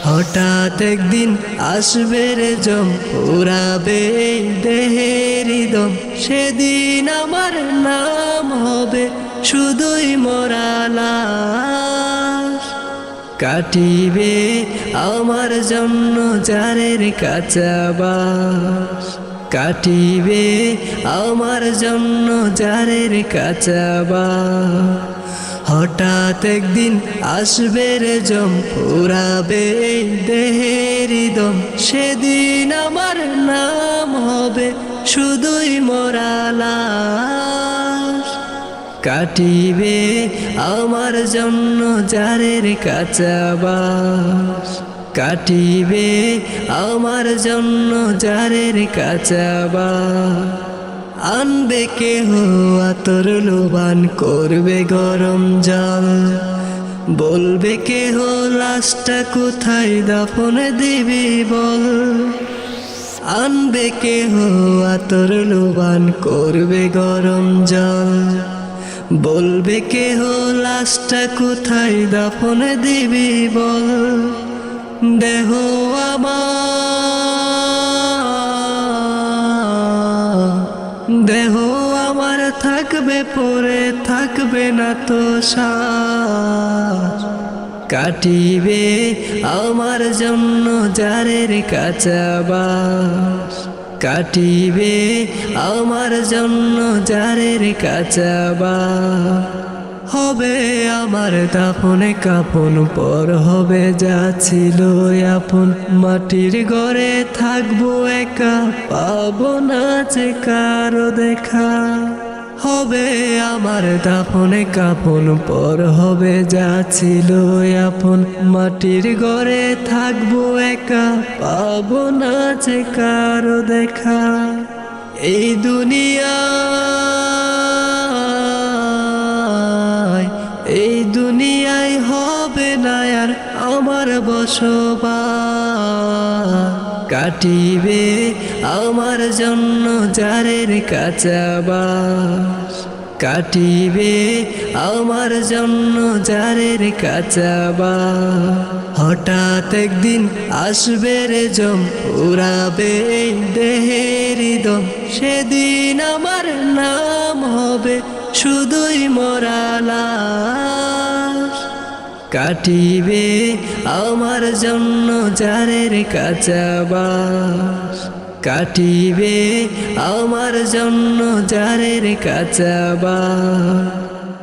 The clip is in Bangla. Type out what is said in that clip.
হঠাৎ একদিন আসবে রে জম, পুরাবে এই দেহেরই দম। সেদিন আমার নাম হবে শুধুই মরা লাশ। কাটিবে আমার জন্য জারের কাঁচা বাস, কাটিবে আমার জন্য জারের কাঁচা বাস। হঠাৎ একদিন আসবে রে জম, পুরাবে এই দেহেরই দম। সেদিন আমার নাম হবে শুধুই মরা লাশ। কাটিবে আমার জন্য জারের কাঁচা বাস, কাটিবে আমার জন্য জারের কাঁচা বাস। আনবে কেহ আতর লোবান, করবে গরম জল। বলবে কেহ লাশটা কোথায় দাফন দিবি বল। আনবে কেহ আতর লোবান, করবে গরম জল। বলবে কেহ লাশটা কোথায় দাফন দিবি বল। দেহ দেহ আমার থাকবে পরে, থাকবে না তো সার। কাটিবে আমার জন্য জারের কাঁচা বাস, কাটিবে আমার জন্য জারের কাঁচা বাস। হবে আমার দাফনে কাফন, পর হবে যা ছিল আপন। মাটির ঘরে থাকবো একা, পাবো না যে কারো দেখা। হবে আমার দাফনে কাফন, পর হবে যা ছিল আপন। মাটির ঘরে থাকবো একা, পাবো না যে কারো দেখা। এই দুনিয়ায় হবে না আর আমার বসবাস। কাটিবে আমার জন্য জারের কাঁচা বাস, কাটিবে আমার জন্য জারের কাঁচা বাস। হঠাৎ একদিন আসবে রে জম, পুরাবে এই দেহেরই দম। সেদিন আমার নাম হবে শুধুই মরা লাশ। কাটিবে আমার জন্য জারের কাঁচা বাস, কাটিবে আমার জন্য জারের কাঁচা বাস।